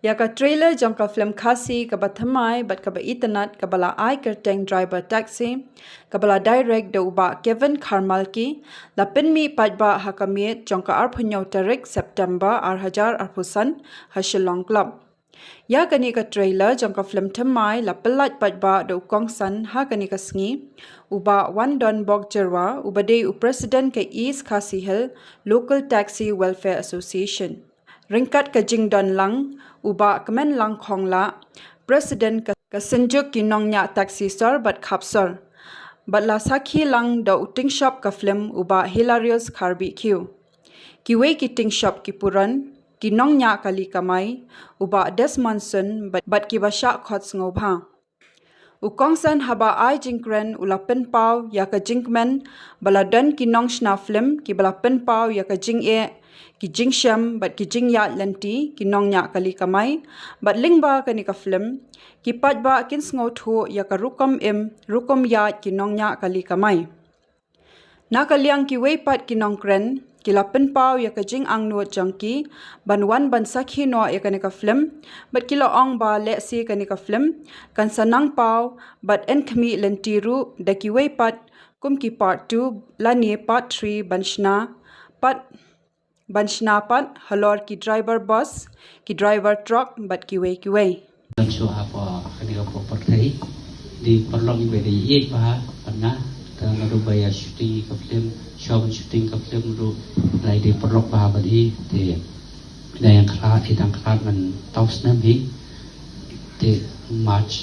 Ya ka trailer jong ka film khasi ka bathamai bat ka ba itanat ka bala ai ka tank driver taxi ka bala direct do ba Kevin Karmalki la penmi patba hakamiet jong ka arphunyo tarik September 2000 Hashilong Club. Ya kani ka trailer jong ka film thamai la pelat patba do kongsan ha kani ka sngi uba Wan Don Bok Jerwa ubade u president ka East Khasi Hill Local Taxi Welfare Association. Ringkat ka jing don lang uba kemen lang khong la president ka senjuk ki nongnya taxi sir bat khapsor bat la sakhi lang do ting shop ka film uba hilarious kharbi q ki we ki ting shop ki puran ki nongnya kali kamai uba desmonson bat ki basha khots ngobha ukongsan haba ai jingkren ula pen pau ya ka jingmen bala dan ki nong shna film ki bala pen pau ya ka jing e ki jing sham bat ki jing ya lenti ki nong nya kali kamai bat lingba kani ka film ki patba kin sngo thu ya ka rukom ya ki nong nya kali kamai na kaliang ki weipat ki nong kren ki la pen pau ya ka jing ang no jangki ban wan ban sakhi no ya kani ka film bat ki la ong ba le si kani ka film kan sanang pau bat en khmi lenti ru da ki weipat kum ki part 2 lani part 3 banshna pat halor ki driver bus ki driver truck bat ki way so apa kani ko pertai di perlong be di ye pa panna ta na bayar shooting ka film shooting ka film ru lai di perlong pa badi te da yang kra idang kra man taus na bi te march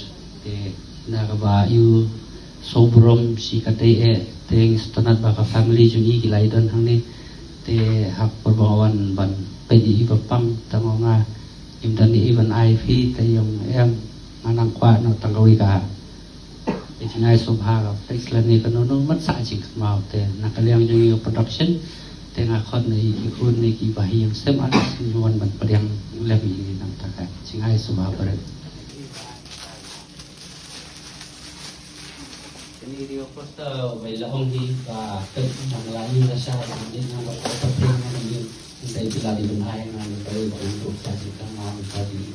te na ba you sobrom si ka te te stanat ba ka family juni ki lai don hang ni te hak perbawan ban pedi bapam tangonga imdani even IV te yung anang kwa no tanggawi ka itinay subha ka faceland ni kanono mat sa jing mau te nakaliang yung production te ngakon ni ikun ni ki bahi yung sem alas nyuan ban padiang lebi ni nang taka singay subha pare ini video poster wala ongi ka tet manglani na siya din na pagpapring na din hindi bila di bunay na tayo untuk sa sikang mga tadi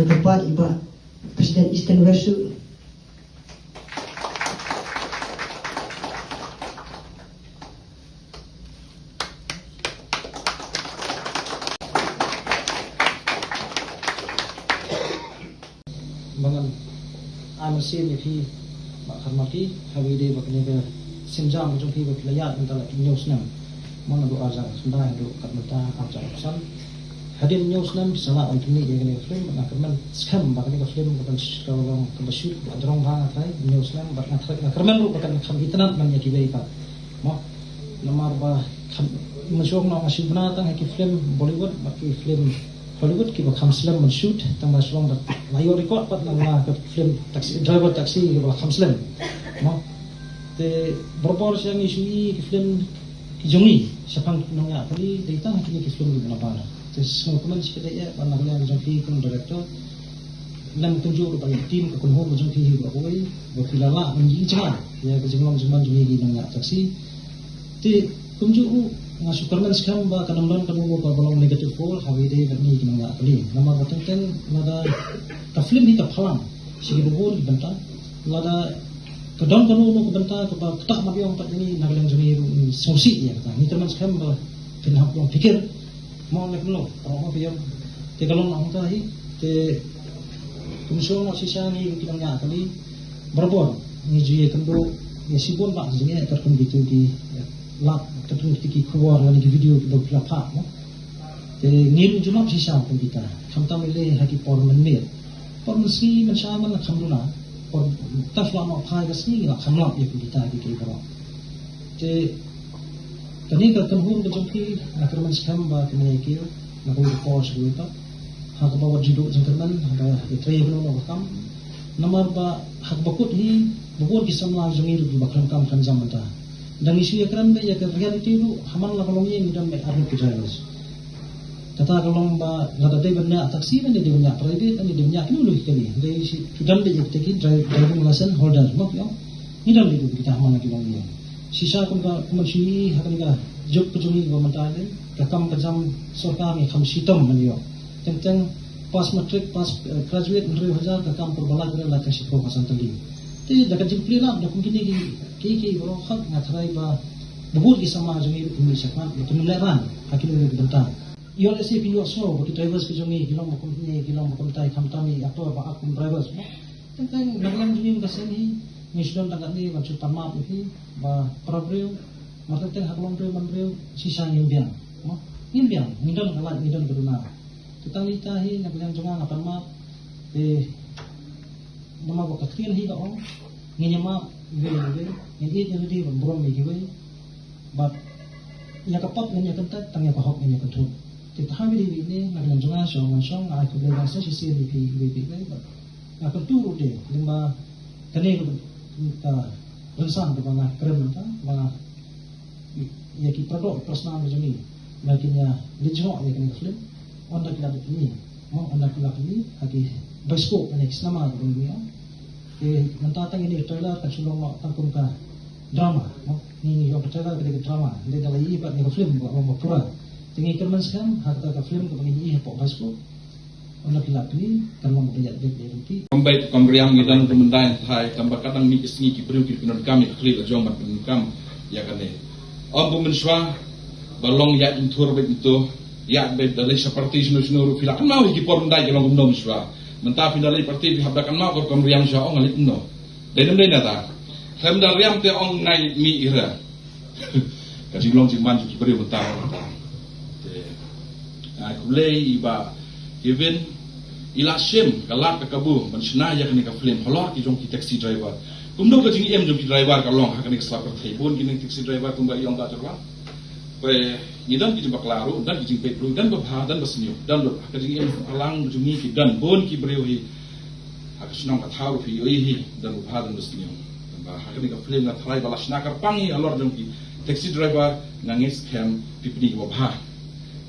Bapak Ibu Presiden Eastern West bangan amasih ni phi bakal mati hawi de bakne ke sinjam jong phi bakla ya antara news nam mana do azar sunda do kat mata azar san hadin news nam sala antuni de ne film na kerman skam bakne ke film bakal kalau ke basut adrong bang atai news nam bakna thak na kerman ru bakal kham itnat man yaki bei ka mo namar ba kham masuk na masih benatang ki film Bollywood baki film Hollywood ki bakam slam man shoot tang maslong bat layo record pat na ke film taxi driver taxi ki bakam slam no te berpor siang isui ki film jongi sapang nongya tadi data ki film ni na para te semua teman sikit ya panagnya jongi kun director lang tunjuk pada tim ke kun ho jongi hi ba oi ba filala menji jangan ya ke jenglong zaman jongi ki nongya taxi te tunjuk ngasuk kerman sekarang ba kanamlan kamu ba balong negative fall hawi de ni kinanga kali nama batenten nada ka film ni ka phalam sigi bubur di banta nada ka don kanu no ka banta ka ba tak mabiong pat ini nagalang jami sosi ya kata ni teman sekarang ba pinhap yang pikir mau nak no orang biang te kalong na hota hi te kumso na sisa ni kinanga kali berbor ni juye kendo ya sibon ba jini terkon gitu di lap terus tiki keluar lagi video kita dapat no te niru jumap sisa pun kita kamta mile haki por menir por meski mencaman nak kamduna por tafla ma phai gasni la kamla ye kita ki kero te tani ka kanhum de jompi na kerman skam ba kene ki na ko por suita hak ba wajidu jengkerman ada tre no no kam namar ba hak bakut hi bubur ki samla jungi ru bakram kam kan zamanta dan isu ya kan ya ke reality ru haman la kolongi ngidam me arno ki drivers kata kalau nggak ada banyak taksi dan dia banyak private dan dia banyak ini lebih kali dari si sudah dia jadi driving license holder mak ya ini dalam itu kita mana kita ni sisa pun sini akan kita job pejuni pemerintah ni kakam kejam sorkar ni kami sitam beliau tentang pas matric pas graduate menteri hajar kakam perbalik adalah kasih profesan tadi jadi dekat jemput lah dah mungkin ni kiki orang hak ngatai bah berbudi sama juni ini sekat itu meleran hakim ini bentang Yon SAP yo so bagi drivers ke jongi kilong makum ni kilong makum tai kami atau apa akum drivers tentang naglang juni kasani ni sudah tangkat ni macam tamat ini ba prabreu mata teng haklong breu manbreu sisa nyimbiang nyimbiang ngidon kalat ngidon keduna tentang litahi naglang jonga ngapamat nama ba katrian hi daong nginyama gele ngidit ngidi brom mi giwe but nya kapat nya kentat tangya kahok nya kentut kita hamil ini naglang jonga song aku belajar sesi di VP aku turu deh limba kene kita rensan ke bangah keren ta bangah ya ki produk personal macam ni makinnya dijok ya kena film onda kita ini mau onda kita ini hati basko next nama dunia mentatang ini trailer tersulung mau tangkum ka drama ni yo trailer ke drama dia dah lagi buat ni film buat mau pura tinggi kerman sekarang harta ka film ke begini pok basko onda kita ini kan mau bayar dia Kambait kambriang ngidan kemendain hai kamba kadang mi isngi ki priu ki pinon kami kli ka jong mat pinon kam ya kane om menswa balong ya intur bet itu ya bet dalai seperti sunu ru filakan mau ki por ndai kelong gumno menswa menta finalai parti bi habdakan mau kor kambriang sha ong alit no denem dei nata hem dar riam te ong nai mi ira ka jinglong jingman ki priu menta te aku lei iba even ila shem kalat ka kabu mansna ya kani ka film halor ki jong ki taxi driver kumdo ka jing em jong ki driver ka long ha kani ka slap ka thebon ki taxi driver kumba iong ka terwa pe nidan ki jong klaru dan ki jing petru dan babha dan basnyo dan lo ka jing em alang jong ki dan bon ki breu hi ha ka snong ka thau fi oi hi dan babha dan basnyo ba ha kani ka film na thrai bala sna kar pangi alor jong ki taxi driver nangis scam pipni babha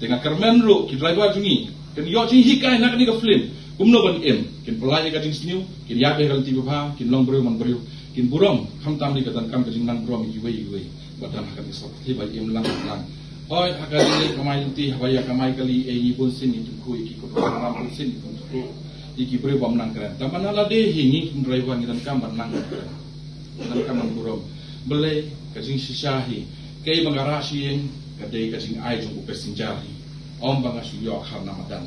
dengan kermen lo ki driver jong kan yo jing hikai nak ni ka film kumno ban em kin pelai ka jing sniu kin ya be galti ba kin long breu man breu kin burom kham tam ni ka dan kam ka jing nang brom yi wei badan hakan ni sok ti ba em lang oi hakan ni kamai ti hawaya kamai kali e ni pun sin ni ku ki ko ram pun sin ku iki breu bam nang keren taman ala de hingi kin driver ni dan kam ban nang dan kam man burom belai ka jing shishahi kei bangarashin ka de ka jing ai jong ku pesinjari om banga suyo khar namadan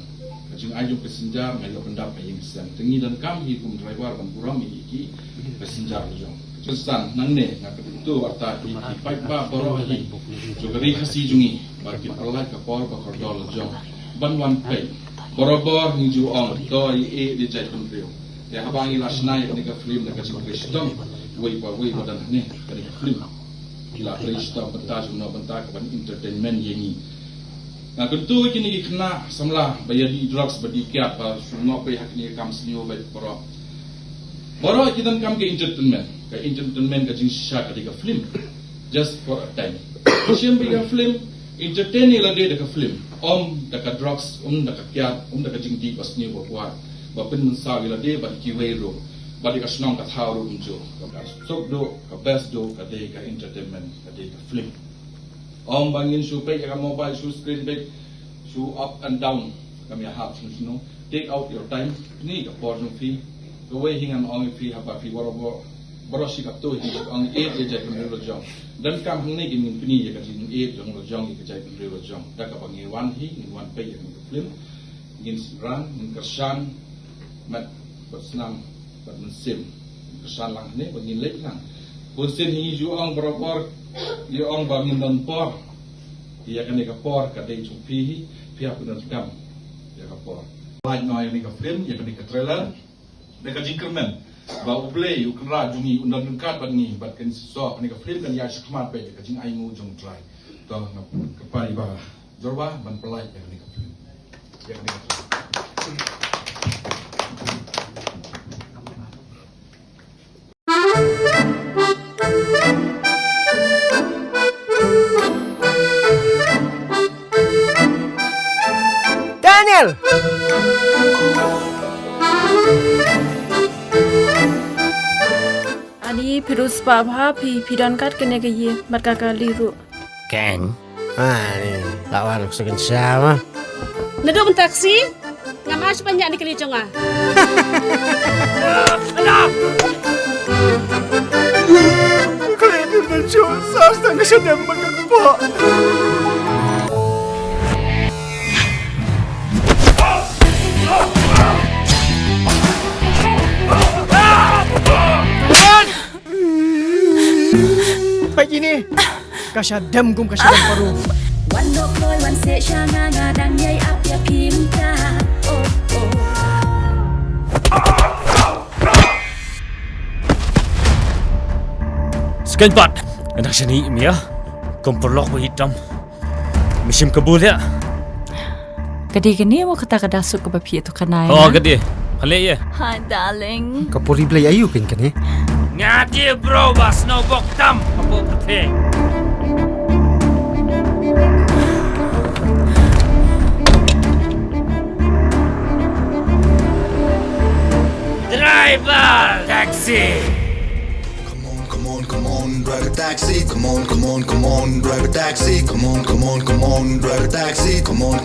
kajing ayu passenger ngayo pendap aying sen tengi dan kam hi kum driver ban buram iki passenger jong pesan nang ne ngak itu warta ki pai ba boro hi jogari khasi jungi ba ki Allah ka por ba kordol jong ban wan pe borobor ni ju ong to i di jai kun rio ya habangi lasnai ni ka film na kajing kristom wei ba dan ne kari film kila kristom bentaj no bentak ban entertainment yengi nah tentu kini kena semlah bayar di drugs berdikiat ba semua pe hak ni kam snio ba boro kita kam ke entertainment ka jing sha ka film just for a time sim bi ka film entertaining la de ka film da ka drugs da ka kiat da ka jing di pas ni ba pen mun sa la de ba ki wero ba di ka snong ka thau ru jo so do ka best do ka de ka entertainment ka de ka film bangin su pe ka mobile su screen back su up and down kami have no take out your time ni ka portion fee the way hingan ong fee haba fee boro si kap to hi ong e je kan ro jong dan kam hang ni kin pini ka jin e jong ro jong ki jai kan ro jong da ka bangi wan hi ni wan pe ya film ngin ran ngin kersan mat basnam bat sim kersan lang ne bangin lek lang pun sin hi ju ong boro dia orang bangun dan por dia kan dia por kadai cupi pihak pun kam dia por lain noi ni ka film dia kan dia trailer dia ka jingkerman ba uplay you kan ra jungi undan kat ban ni bat kan so ni ka film kan ya smart pe ka jing ai ngu jong try to ka pai ba jorba ban pelai dia kan ka film dia kan Daniel. Ani Pirus Baba Pidon kat kene ke ye mat kakali ru. Keng. Ni lawan segan sama. Nadok ang taxi? Nga mas banyak ni kali jonga. Kalian dan show sas dan kesedem magkakpa. Baik ini. Kasyadam kum kasyadam paru. One no boy, one say shanga nga dang yay up ya pinta. Oh oh. Sekian pat, anak sini Mia, komporlok hitam, musim kabul ya. Kadi kini mo kata kada su ke bapi itu kanai. Oh, gede, hale ya. Hi darling. Kapuri play ayu kan ni. Ngati bro, bas no boktam, apa putih. Driver, taxi. Come on, drive a taxi. Come on, drive a taxi. Come on, drive a taxi. Come on.